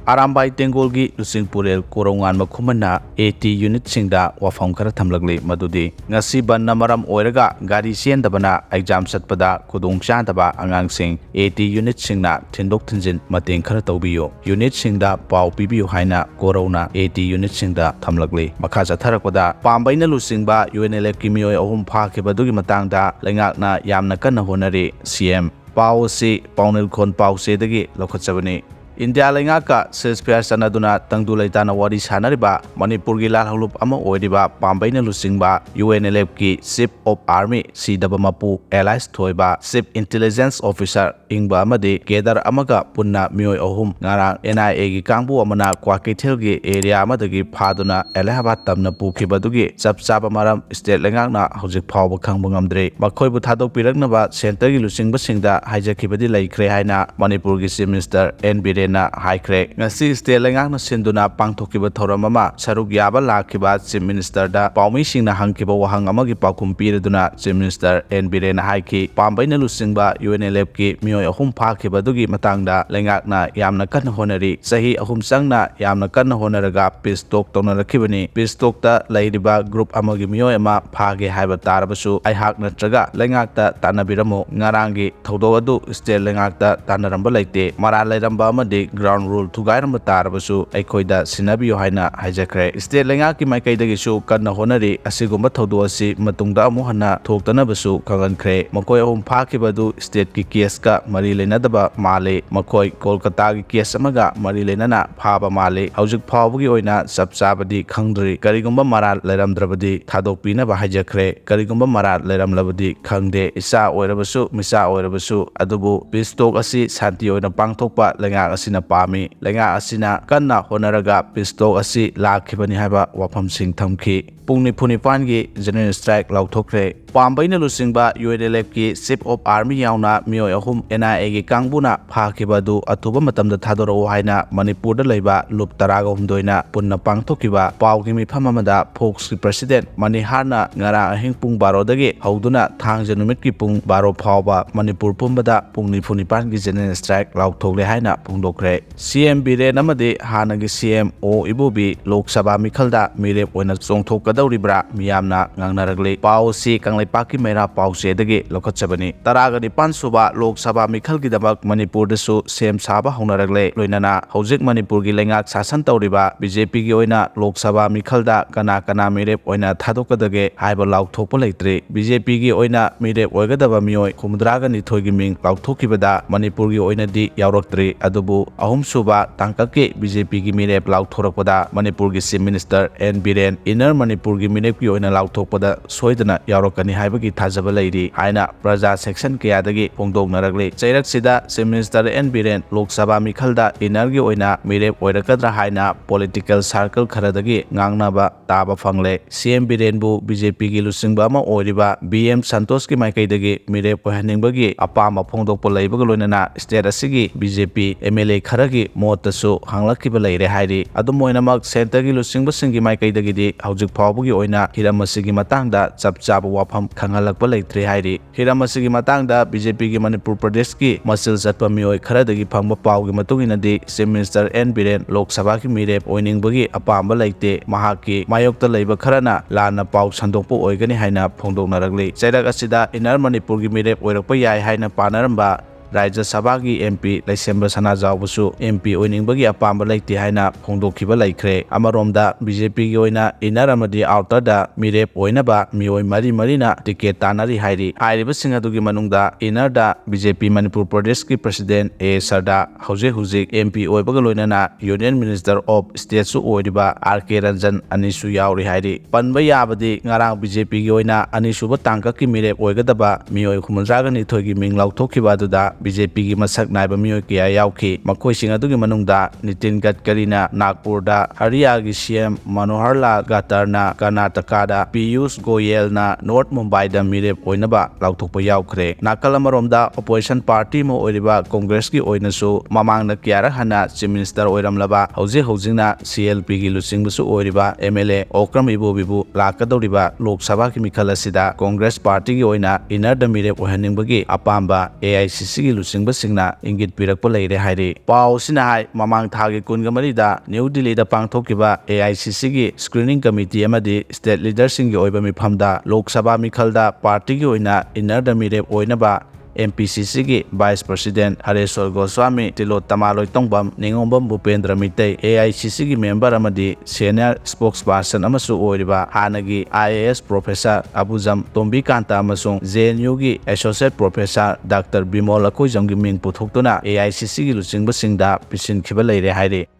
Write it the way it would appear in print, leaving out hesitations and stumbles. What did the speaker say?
Arambai Tengolgi Lusingpurel Korongan Makumana 80 unit Singda Wafam Kara Thamlakli Madudi Ngasi ban namaram oiraga gari siendabana exam satpada kudung chandaba angang sing 80 unit singna thindok thinjin mateng khara tawbiyo unit singda pau pibiyo haina korona 80 unit singda thamlakli makha chatharakpada pambaina lusingba UNLF ki mioi ahum phakibadugi matangda lengakna yamna kanna honari CM pau si paunil khon pau se dagi lokhatchabani India lengaka ceasefire sanaduna tangdu leitana wari sanariba Manipur gi lalhalup ama oiriba pambaina lusingba UNLF ki Chief of Army sidaba mapu allies thoiba Chief Intelligence Officer ingba amadi kedar amaga punna mioi ahum ngarang NIA gi kangbu amana Kwakethel gi area amadagi phaduna Allahabad tamna pukhibadugi chapchaba maram state lengakna hojik phawba khangba ngamdre makhoibu thadok piraknaba center gi lusingba singda haijakibadi laikhre haina Manipur gi Chief Minister N na haikre ngasi state lengakna sinduna pangthokiba thoram ama saruk yaba lakhiba Chief Minister da paumi singna hangkiba wahang amagi pakum piraduna Chief Minister N na haiki pambaina lusingba UNLF ki mioi ahum phakhiba dugi matangda lengakna yamna kanna honari sahi ahum sangna yamna kanna honaraga peace talk tonarakhibani peace talk ta lairiba group amagi mioi ama phage haiba tarabasu aihak natraga lengakta tanabiramo ngarangi thodo adu state lengakta tanaramba laite mara lairamba amadi ground rule thugairamba tarabasu aikhoida sinabiyo haina haijakre state lengaki maikaidagisu kanna honari asigumba thodo asi matungda amu hana thoktanabasu kangankhre makoi ahum phakibadu state ki case ka mari lenadaba male makoi Kolkata gi case amaga mari lenana phaba male haujik phawbugi oina sapchabadi khangdri karigumba mara leramdrabadi thadokpina ba haijakre karigumba mara leramlabadi khangde isa oirabasu misa oirabasu adubu peace talk asi santi oina pangthokpa lenga asina pami lenga asina kanna honaraga peace talk asi lakhibani haiba wafam sing thamki pungni phunipan gi general strike lauthokre pambaina lusingba UNLF ki Chief of Army yauna mioi ahum NIA gi kangbuna phakibadu atuba matamda thadoro haina Manipur da leiba lup taraga humdoina punna pangthokiba pawgi mifam amada Fox ki president Maniharna ngara ahing pung 12 dagi hauduna thangja numit ki pung 12 phawba Manipur pumbada pungni phunipan gi general strike lauthokle haina pungdokre CM Biren amade hanagi CM O Ibobi Lok Sabha mikhalda mirep oina chongthokadawribra miyamna ngangnaragle pawsi Paki Meira pause dagi lokhatchabani taragani pansuba Lok Sabha mikhalgi damak Manipur dasu sem saba honaragle loinana hojik Manipur gi lengak sasan tawriba BJP gi oina Lok Sabha mikhalda kana mirep oina thadokadage haiba laukthokpa leitre BJP gi oina mirep oigadaba mioi khumdraga nithoi gi ming laukthokibada Manipur gi oina di yauraktre adubu ahum suba tangkake BJP gi mirep laukthorakpada Manipur gi Chief Minister N Biren Inner Manipur gi mirep gi oina lauktokpada soidana yaurakani haibagi thajaba leiri haina praja section kayadagi pongdoknaragle chairak sida Chief Minister N Biren Lok Sabha mikhalda inargi oina mirep oirakadra haina political circle kharadagi ngangnaba taba fangle CM Biren bu BJP gi lusingba ama oiriba BM Santosh ki maikaidagi mirep ohaningbagi apama phongdokpa leibaga loinana state asigi BJP MLA kharagi motasu hanglakiba leire hairi adumoinamak center gi lusingba singi maikaidagi di haujik phawbugi oina hiramasigi matangda chapchaba wafam khangalakpa leitre hairi hiramasigi matangda BJP gi Manipur Pradesh ki masil chatpa mioi kharadagi phangba pawgi matungina di Chief Minister N Biren Lok Sabha ki mirep oiningbagi apamba leite mahaki mayokta leiba kharana lana paw sandokpa oigani haina phongdoknaragle chairak asida Inner Manipur gi mirep oirakpa yai haina panaramba Raja Sabha gi MP Laisemba Sanajawbusu MP oiningbagi apamba leite haina phongdokhiba laikhre amaromda BJP gi oina inner amadi outer da mirep oinaba mioi mari na ticket tanari hairi hairiba singadugi manungda inner da BJP Manipur Pradesh ki president A Sarda hujik MP oibaga loinana Union Minister of State su oiriba RK Ranjan anisu yauri hairi panba yabadi ngarang BJP gi oina anisuba tangka ki mirep oigadaba mioi khumundraga ni thogi ming lauthokhiba duda BJP gi masak naiba mioi kya yauki makoi singadugi manungda Nitin Gadkarina Nagpur da Haria gi CM Manohar Lal Gatarna Karnataka da Piyush Goyal na North Mumbai da mirep oinaba lauthokpa yaukre nakalamaromda opposition party mo oiriba Congress gi oinasu mamangna kyara hana Chief Minister oiramlaba hojingna CLP gi lusingbusu oiriba MLA Okram Ibobibu lakadoriba Lok Sabha ki mikhala sida Congress party gi oina inner da mirep ohaningbagi apamba AICC AICC lusingba ingit pirakpa leire hairi. Pau sina hai mamang thagi kunga marida New Delhi da pangthokiba AICC gi screening committee amadi state leaders singi oiba mifamda Lok Sabha mikhalda party gi oina inner da mirep oinaba MPCC gi Vice President Hareswar Goswami Tilottama Loitongbam Ningombam Bhupendra Mitei AICC gi member amadi senior spokesperson amasu oiriba hanagi IAS Professor Abujam Tombi Kanta amasung JNU gi Associate Professor Dr. Bimol Akoijam gi ming puthokduna AICC gi luchingba singda pisin khiba leire hairi.